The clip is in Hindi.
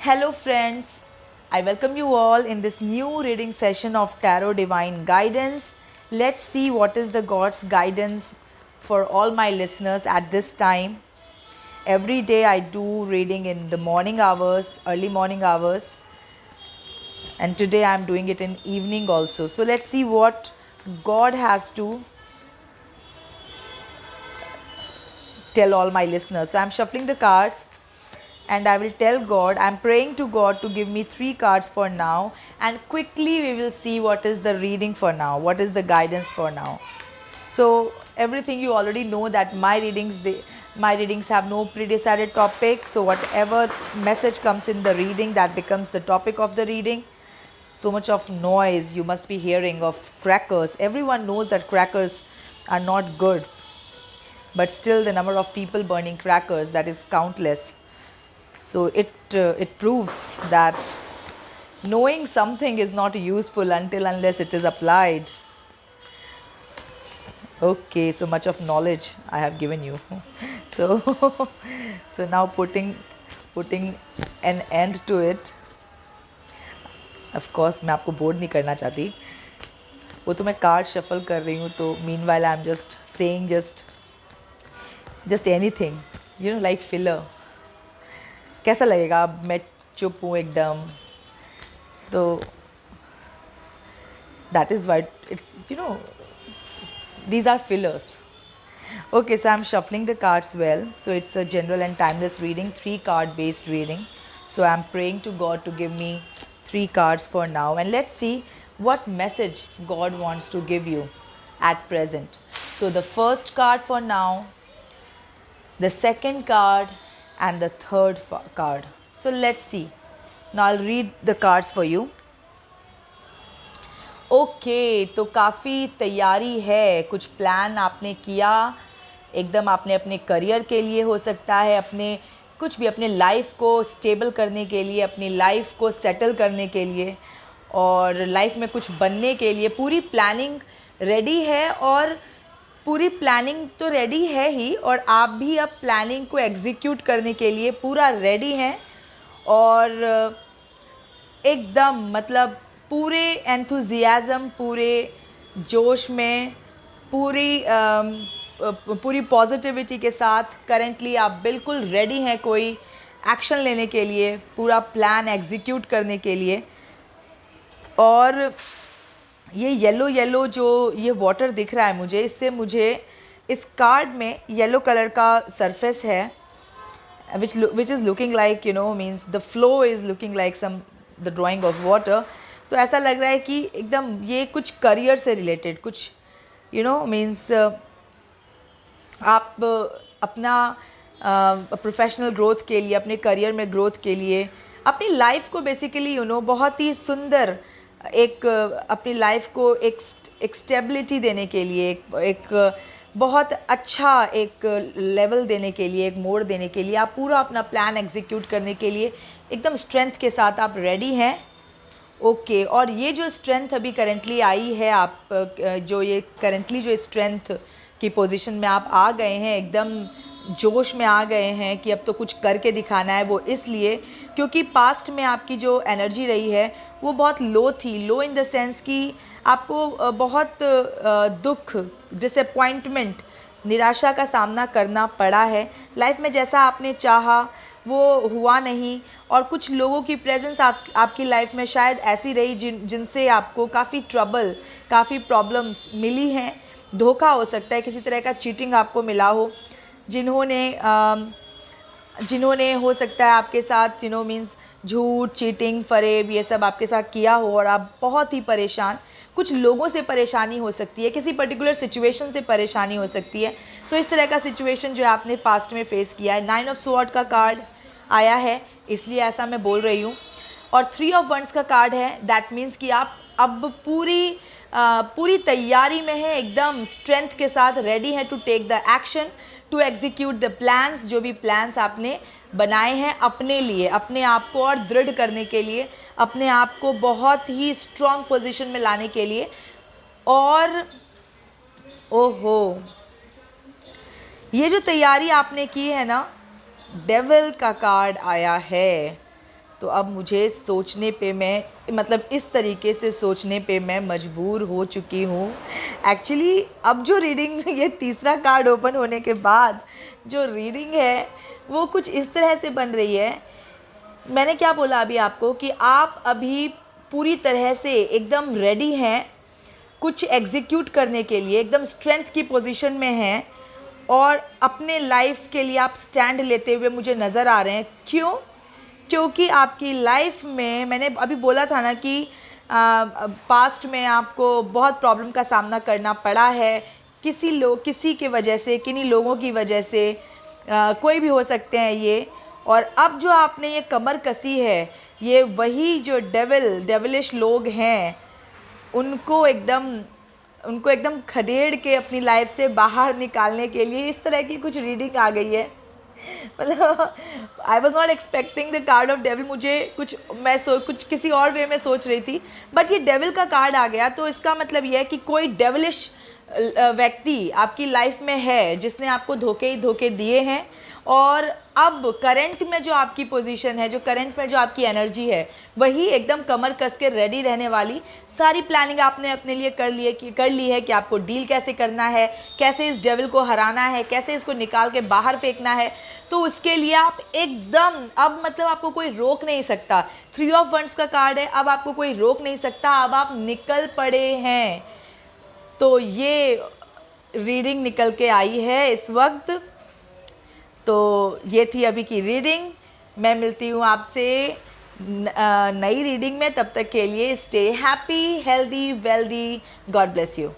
Hello, friends. I welcome you all in this new reading session of Tarot Divine Guidance. Let's see what is the God's guidance for all my listeners at this time. Every day I do reading in the morning hours, early morning hours, and today I'm doing it in evening also. So let's see what God has to tell all my listeners. So I'm shuffling the cards and I will tell God, I'm praying to God to give me 3 cards for now, and quickly we will see what is the reading for now, what is the guidance for now. So everything you already know that my readings have no pre-decided topic. So whatever message comes in the reading, that becomes the topic of the reading. So much of noise you must be hearing of crackers. Everyone knows that crackers are not good, but still the number of people burning crackers, that is countless. So it proves that knowing something is not useful unless it is applied. Okay, so much of knowledge I have given you. So so now putting an end to it. Of course मैं आपको बोर्ड नहीं करना चाहती, वो तो मैं कार्ड शफल कर रही हूँ. तो meanwhile I'm just saying just anything, like filler. कैसा लगेगा अब मैं चुप हूँ एकदम? तो that is why it's these are fillers. Okay, so I'm shuffling the cards well. So it's a general and timeless reading, 3 card based reading. So I'm praying to God to give me 3 cards for now, and let's see what message God wants to give you at present. So the first card for now, the second card, and the third card. So let's see. Now I'll read the cards for you. Okay तो काफ़ी तैयारी है, कुछ प्लान आपने किया एकदम. आपने अपने करियर के लिए, हो सकता है अपने कुछ भी, अपने लाइफ को स्टेबल करने के लिए, अपनी लाइफ को सेटल करने के लिए, और लाइफ में कुछ बनने के लिए पूरी प्लानिंग रेडी है. और पूरी प्लानिंग तो रेडी है ही, और आप भी अब प्लानिंग को एग्जीक्यूट करने के लिए पूरा रेडी हैं. और एकदम मतलब पूरे एंथुजियाज़म, पूरे जोश में, पूरी पॉजिटिविटी के साथ करेंटली आप बिल्कुल रेडी हैं कोई एक्शन लेने के लिए, पूरा प्लान एग्जीक्यूट करने के लिए. और ये येलो जो ये वाटर दिख रहा है मुझे, इससे मुझे इस कार्ड में येलो कलर का सरफेस है, which is looking like means the flow is looking like the drawing of water. तो ऐसा लग रहा है कि एकदम ये कुछ करियर से रिलेटेड कुछ मीन्स आप अपना प्रोफेशनल ग्रोथ के लिए, अपने करियर में ग्रोथ के लिए, अपनी लाइफ को बेसिकली बहुत ही सुंदर एक अपनी लाइफ को एक स्टेबिलिटी देने के लिए, एक बहुत अच्छा एक लेवल देने के लिए, एक मोड़ देने के लिए, आप पूरा अपना प्लान एग्जीक्यूट करने के लिए एकदम स्ट्रेंथ के साथ आप रेडी हैं. ओके और ये जो स्ट्रेंथ अभी करेंटली आई है, आप जो ये करेंटली जो स्ट्रेंथ की पोजीशन में आप आ गए हैं, एकदम जोश में आ गए हैं कि अब तो कुछ करके दिखाना है, वो इसलिए क्योंकि पास्ट में आपकी जो एनर्जी रही है वो बहुत लो थी. लो इन द सेंस कि आपको बहुत दुख, डिसअपॉइंटमेंट, निराशा का सामना करना पड़ा है. लाइफ में जैसा आपने चाहा वो हुआ नहीं, और कुछ लोगों की प्रेजेंस आपकी लाइफ में शायद ऐसी रही जिनसे आपको काफ़ी ट्रबल, काफ़ी प्रॉब्लम्स मिली हैं. धोखा हो सकता है, किसी तरह का चीटिंग आपको मिला हो, जिन्होंने हो सकता है आपके साथ मीन्स झूठ, चीटिंग, फरेब, ये सब आपके साथ किया हो, और आप बहुत ही परेशान. कुछ लोगों से परेशानी हो सकती है, किसी पर्टिकुलर सिचुएशन से परेशानी हो सकती है. तो इस तरह का सिचुएशन जो है आपने पास्ट में फेस किया है. 9 ऑफ स्वॉर्ड का कार्ड आया है, इसलिए ऐसा मैं बोल रही हूँ. और 3 ऑफ वंड्स का कार्ड है. दैट मीन्स कि आप अब पूरी तैयारी में हैं, एकदम स्ट्रेंथ के साथ रेडी हैं to take the action, to execute the plans. जो भी प्लान्स आपने बनाए हैं अपने लिए, अपने आप को और दृढ़ करने के लिए, अपने आप को बहुत ही स्ट्रॉन्ग पोजीशन में लाने के लिए. और ओहो, ये जो तैयारी आपने की है ना, डेविल का कार्ड आया है. तो अब मुझे सोचने पे मैं मतलब इस तरीके से सोचने पे मैं मजबूर हो चुकी हूँ। एक्चुअली अब जो रीडिंग ये तीसरा कार्ड ओपन होने के बाद जो रीडिंग है वो कुछ इस तरह से बन रही है। मैंने क्या बोला अभी आपको कि आप अभी पूरी तरह से एकदम रेडी हैं कुछ एग्जीक्यूट करने के लिए, एकदम स्ट्रेंथ की पोजीशन में हैं और अपने लाइफ के लिए आप स्टैंड लेते हुए मुझे नज़र आ रहे हैं। क्यों? क्योंकि आपकी लाइफ में मैंने अभी बोला था ना कि पास्ट में आपको बहुत प्रॉब्लम का सामना करना पड़ा है, किसी के वजह से, किन्हीं लोगों की वजह से, कोई भी हो सकते हैं ये। और अब जो आपने ये कमर कसी है, ये वही जो डेविलिश लोग हैं उनको एकदम खदेड़ के अपनी लाइफ से बाहर निकालने के लिए इस तरह की कुछ रीडिंग आ गई है। मतलब I was not expecting the card of devil. मुझे कुछ किसी और वे में सोच रही थी, बट ये डेविल का कार्ड आ गया। तो इसका मतलब ये है कि कोई डेविलिश व्यक्ति आपकी लाइफ में है जिसने आपको धोखे ही धोखे दिए हैं। और अब करंट में जो आपकी पोजीशन है, जो करंट में जो आपकी एनर्जी है, वही एकदम कमर कस के रेडी रहने वाली। सारी प्लानिंग आपने अपने लिए कर ली है कि आपको डील कैसे करना है, कैसे इस डेविल को हराना है, कैसे इसको निकाल के बाहर फेंकना है। तो उसके लिए आप एकदम अब मतलब आपको कोई रोक नहीं सकता। 3 ऑफ वंड्स का कार्ड है, अब आपको कोई रोक नहीं सकता, अब आप निकल पड़े हैं। तो ये रीडिंग निकल के आई है इस वक्त। तो ये थी अभी की रीडिंग। मैं मिलती हूँ आपसे नई रीडिंग में। तब तक के लिए stay happy, healthy, wealthy. God bless you.